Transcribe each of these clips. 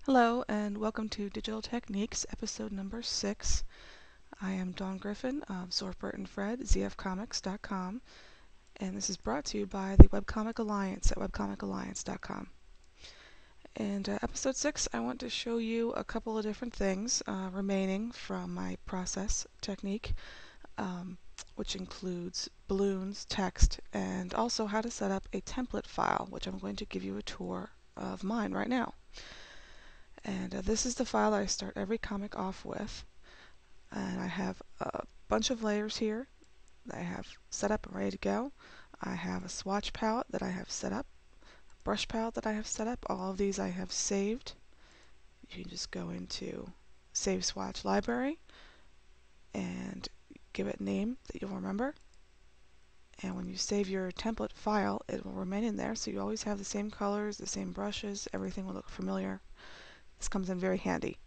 Hello and welcome to Digital Techniques, episode number 6. I am Dawn Griffin of Zorfbert and Fred, zfcomics.com, and this is brought to you by the Webcomic Alliance at webcomicalliance.com. And episode 6, I want to show you a couple of different things remaining from my process technique, which includes balloons, text, and also how to set up a template file, which I'm going to give you a tour of mine right now. And this is the file that I start every comic off with. And I have a bunch of layers here that I have set up and ready to go. I have a swatch palette that I have set up, a brush palette that I have set up. All of these I have saved. You can just go into Save Swatch Library and give it a name that you'll remember. And when you save your template file, it will remain in there, so you always have the same colors, the same brushes, everything will look familiar. This comes in very handy.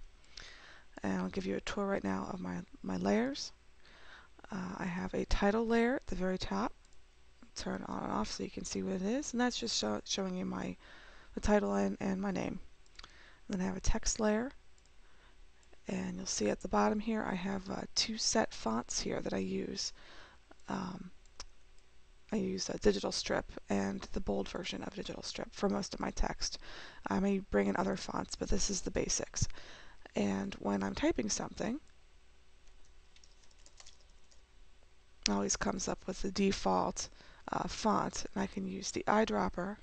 And I'll give you a tour right now of my layers. I have a title layer at the very top. Turn on and off so you can see what it is, and that's just showing you the title and my name. And then I have a text layer, and you'll see at the bottom here I have two set fonts here that I use. I use Digital Strip and the bold version of Digital Strip for most of my text. I may bring in other fonts, but this is the basics. And when I'm typing something, it always comes up with the default font, and I can use the eyedropper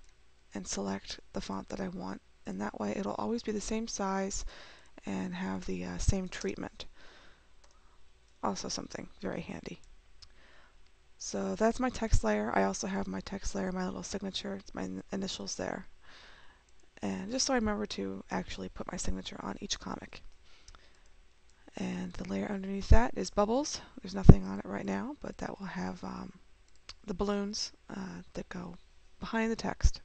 and select the font that I want, and that way it'll always be the same size and have the same treatment. Also something very handy. So that's my text layer. I also have my text layer, my little signature, it's my initials there. And just so I remember to actually put my signature on each comic. And the layer underneath that is bubbles. There's nothing on it right now, but that will have the balloons that go behind the text.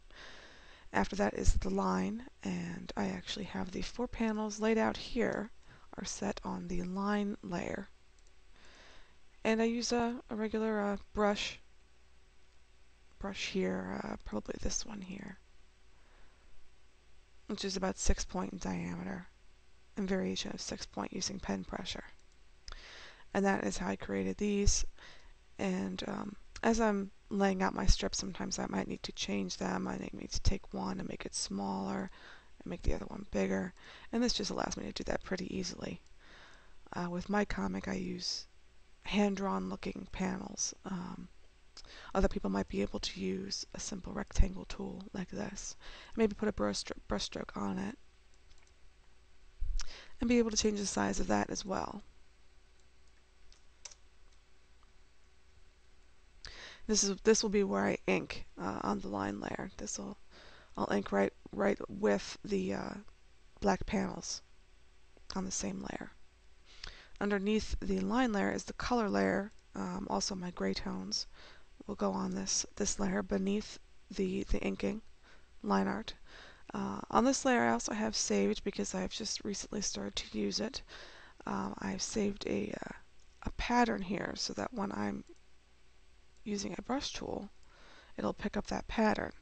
After that is the line, and I actually have the 4 panels laid out here are set on the line layer. And I use a regular brush here, probably this one here, which is about 6 point in diameter, and variation of 6 point using pen pressure. And that is how I created these. And as I'm laying out my strips, sometimes I might need to change them. I need to take one and make it smaller and make the other one bigger. And this just allows me to do that pretty easily. With my comic, I use hand-drawn looking panels. Other people might be able to use a simple rectangle tool like this. Maybe put a brush stroke on it and be able to change the size of that as well. This will be where I ink on the line layer. I'll ink right with the black panels on the same layer. Underneath the line layer is the color layer. Also my gray tones will go on this layer beneath the inking line art. On this layer I also have saved, because I've just recently started to use it, I've saved a pattern here so that when I'm using a brush tool, it'll pick up that pattern.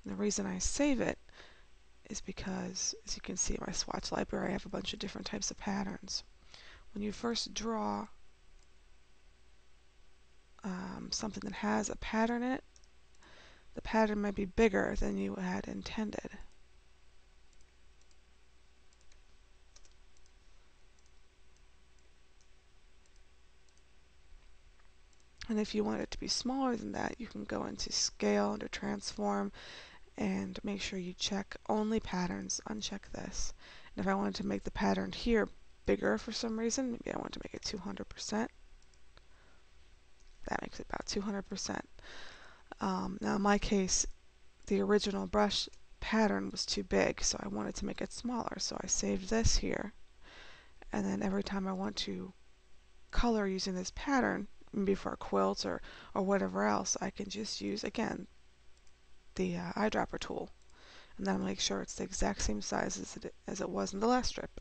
And the reason I save it is because, as you can see in my swatch library, I have a bunch of different types of patterns. When you first draw something that has a pattern in it, the pattern might be bigger than you had intended. And if you want it to be smaller than that, you can go into Scale under Transform and make sure you check Only Patterns, uncheck this. And if I wanted to make the pattern here bigger for some reason, maybe I want to make it 200%. That makes it about 200%. Now in my case, the original brush pattern was too big, so I wanted to make it smaller. So I saved this here. And then every time I want to color using this pattern, maybe for quilts or whatever else, I can just use, again, the eyedropper tool. And then I'll make sure it's the exact same size as it was in the last strip.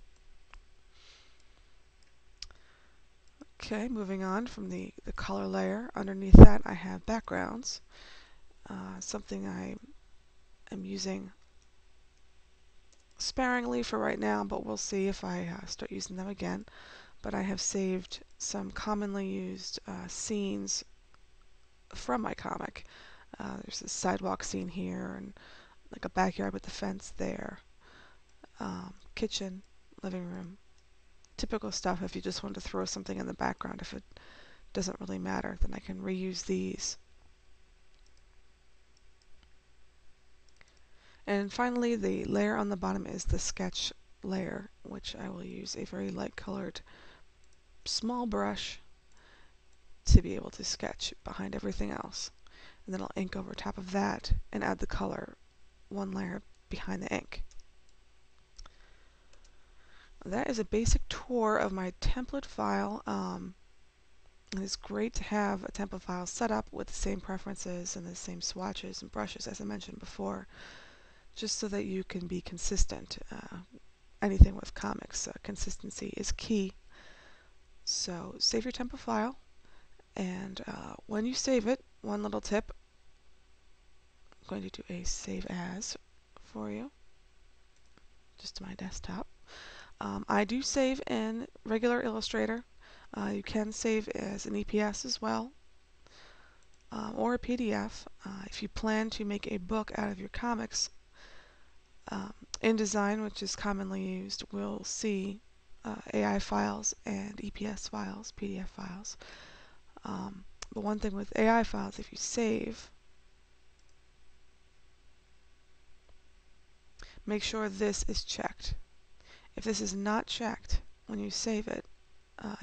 Okay, moving on from the color layer. Underneath that I have backgrounds. Something I am using sparingly for right now, but we'll see if I start using them again. But I have saved some commonly used scenes from my comic. There's a sidewalk scene here, and like a backyard with the fence there, kitchen, living room. Typical stuff if you just want to throw something in the background. If it doesn't really matter, then I can reuse these. And finally, the layer on the bottom is the sketch layer, which I will use a very light colored small brush to be able to sketch behind everything else. And then I'll ink over top of that and add the color one layer behind the ink. That is a basic tour of my template file. It is great to have a template file set up with the same preferences and the same swatches and brushes as I mentioned before, just so that you can be consistent. Anything with comics, consistency is key. So save your template file, and when you save it, one little tip, I'm going to do a save as for you, just to my desktop. I do save in regular Illustrator. You can save as an EPS as well, or a PDF. If you plan to make a book out of your comics, InDesign, which is commonly used, will see AI files and EPS files, PDF files. But one thing with AI files, if you save, make sure this is checked. If this is not checked when you save it,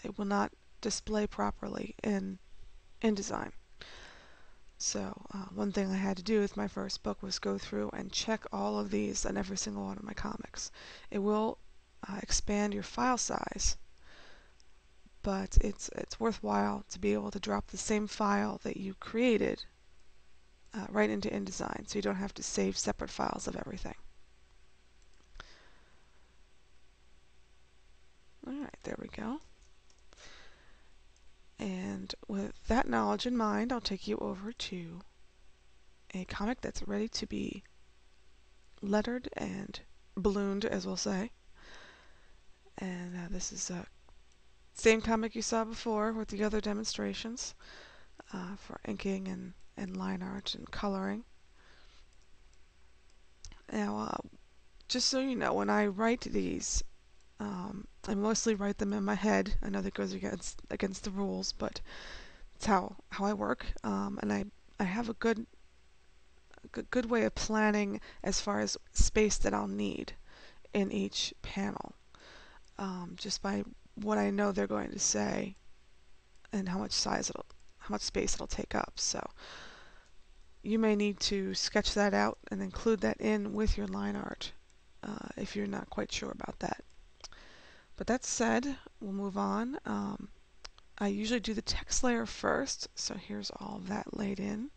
it will not display properly in InDesign. So one thing I had to do with my first book was go through and check all of these on every single one of my comics. It will expand your file size, but it's worthwhile to be able to drop the same file that you created right into InDesign, so you don't have to save separate files of everything. Alright, there we go. And with that knowledge in mind, I'll take you over to a comic that's ready to be lettered and ballooned, as we'll say. And this is the same comic you saw before with the other demonstrations for inking and line art and coloring. Now, just so you know, when I write these, I mostly write them in my head. I know that goes against the rules, but it's how I work. And I have a good way of planning as far as space that I'll need in each panel, just by what I know they're going to say and how much space it'll take up. So you may need to sketch that out and include that in with your line art if you're not quite sure about that. But that said, we'll move on. I usually do the text layer first, so here's all of that laid in.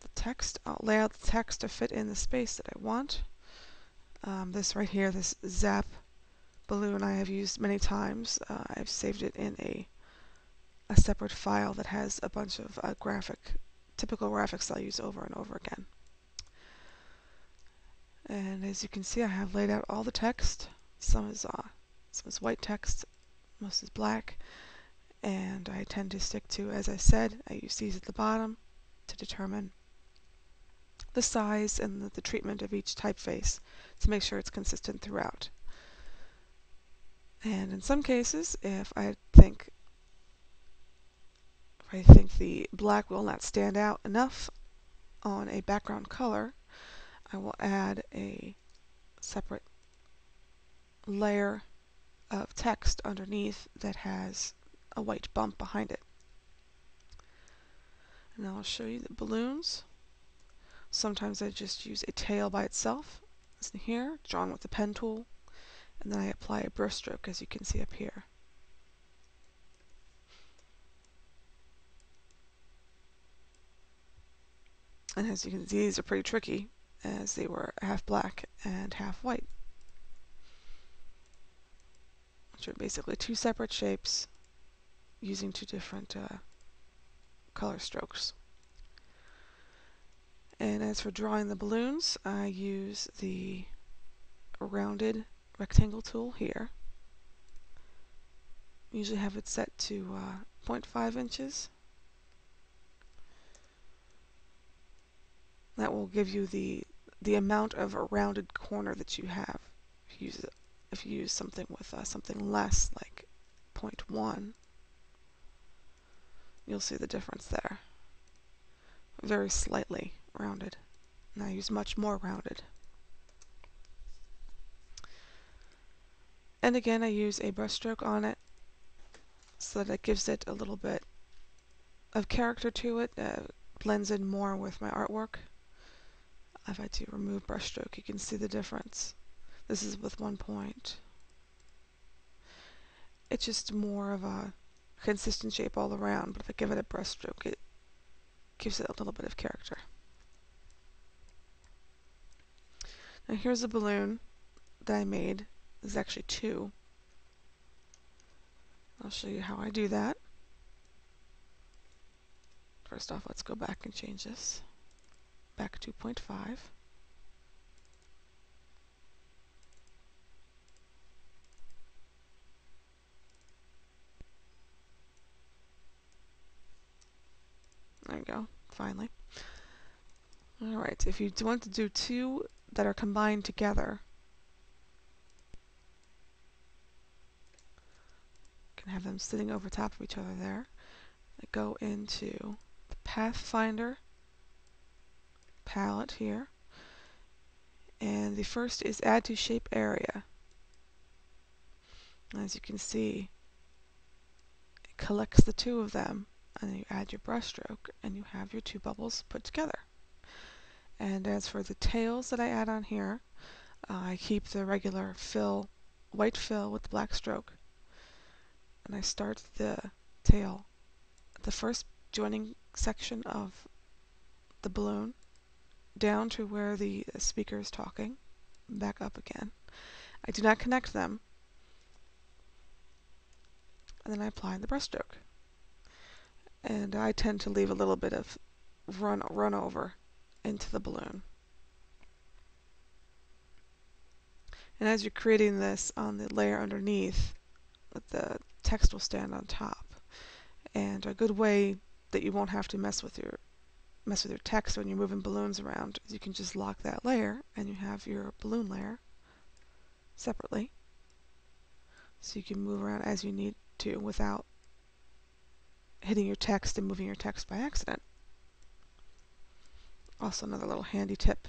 The text, I'll lay out the text to fit in the space that I want. This right here, this Zap balloon, I have used many times. I've saved it in a separate file that has a bunch of typical graphics I'll use over and over again. And as you can see, I have laid out all the text. Some is white text, most is black, and I tend to stick to, as I said, I use these at the bottom to determine the size and the treatment of each typeface to make sure it's consistent throughout. And in some cases, if I think the black will not stand out enough on a background color, I will add a separate layer of text underneath that has a white bump behind it. And I'll show you the balloons. Sometimes I just use a tail by itself, as in here, drawn with the pen tool, and then I apply a brush stroke, as you can see up here. And as you can see, these are pretty tricky, as they were half black and half white, which are basically two separate shapes using two different color strokes. And as for drawing the balloons, I use the rounded rectangle tool here. Usually have it set to 0.5 inches. That will give you the amount of a rounded corner that you have. If you use something with something less, like 0.1, you'll see the difference there. Very slightly rounded. And I use much more rounded. And again, I use a brushstroke on it so that it gives it a little bit of character to it, blends in more with my artwork. If I do remove brushstroke, you can see the difference. This is with 1 point. It's just more of a consistent shape all around, but if I give it a brushstroke, it gives it a little bit of character. Now here's a balloon that I made. There's actually two. I'll show you how I do that. First off, let's go back and change this. Back to 0.5. There you go, finally. Alright, if you want to do two that are combined together, you can have them sitting over top of each other there. I go into the Pathfinder palette here, and the first is Add to Shape Area. As you can see, it collects the two of them, and then you add your brushstroke, and you have your two bubbles put together. And as for the tails that I add on here, I keep the regular fill, white fill with the black stroke, and I start the tail at the first joining section of the balloon, down to where the speaker is talking, back up again. I do not connect them, and then I apply the brushstroke. And I tend to leave a little bit of run over into the balloon. And as you're creating this on the layer underneath, the text will stand on top. And a good way that you won't have to mess with your text when you're moving balloons around is you can just lock that layer, and you have your balloon layer separately, so you can move around as you need to without hitting your text and moving your text by accident. Also another little handy tip.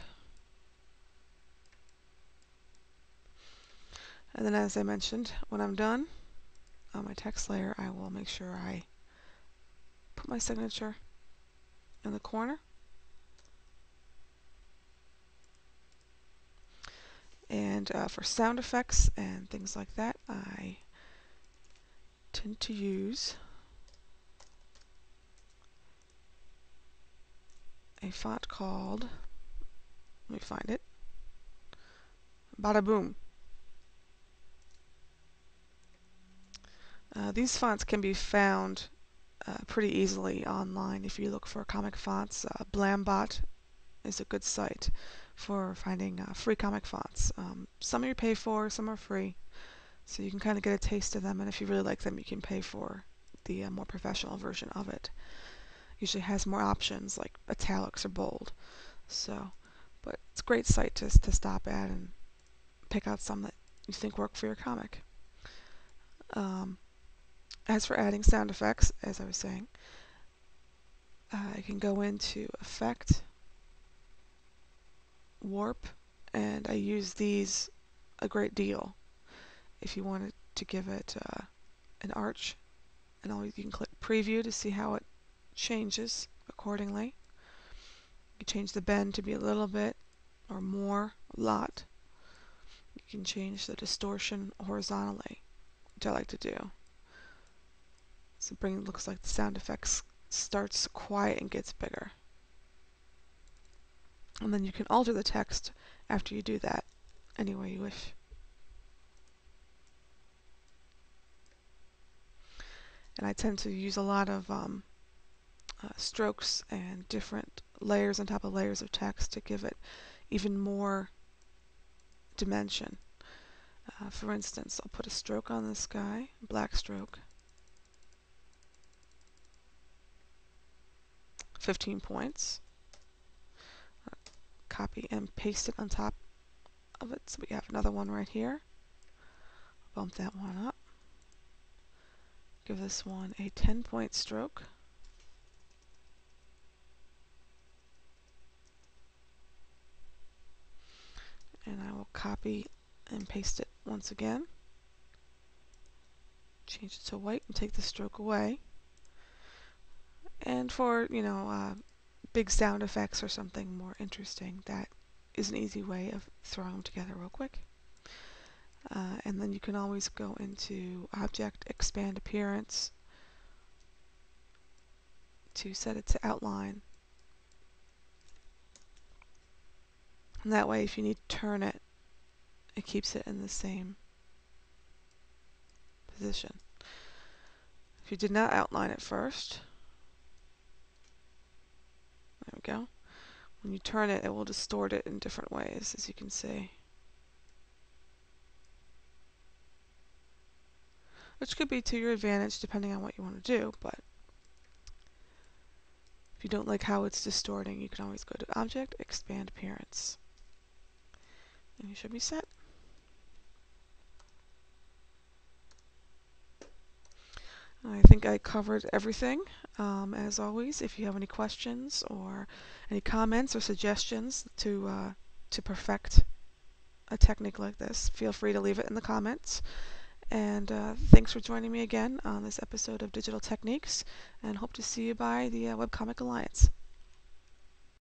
And then, as I mentioned, when I'm done on my text layer, I will make sure I put my signature in the corner. And for sound effects and things like that, I tend to use a font called, let me find it, Bada Boom. These fonts can be found pretty easily online if you look for comic fonts. Blambot is a good site for finding free comic fonts. Some you pay for, some are free, so you can kind of get a taste of them, and if you really like them, you can pay for the more professional version of it. Usually has more options like italics or bold. So, but it's a great site to stop at and pick out some that you think work for your comic. As for adding sound effects, as I was saying, I can go into Effect, Warp, and I use these a great deal. If you wanted to give it an arch, and you can click Preview to see how it changes accordingly. You can change the bend to be a little bit or more, a lot. You can change the distortion horizontally, which I like to do. So looks like the sound effects starts quiet and gets bigger. And then you can alter the text after you do that any way you wish. And I tend to use a lot of strokes and different layers on top of layers of text to give it even more dimension. For instance, I'll put a stroke on this guy, black stroke, 15 points. Copy and paste it on top of it, so we have another one right here. Bump that one up. Give this one a 10-point stroke. And I will copy and paste it once again. Change it to white and take the stroke away. And for, big sound effects or something more interesting, that is an easy way of throwing them together real quick. And then you can always go into Object, Expand Appearance to set it to outline. And that way, if you need to turn it, it keeps it in the same position. If you did not outline it first, there we go. When you turn it, it will distort it in different ways, as you can see. Which could be to your advantage depending on what you want to do, but if you don't like how it's distorting, you can always go to Object, Expand Appearance. And you should be set. I think I covered everything. As always, if you have any questions or any comments or suggestions to perfect a technique like this, feel free to leave it in the comments. And thanks for joining me again on this episode of Digital Techniques, and hope to see you by the Webcomic Alliance.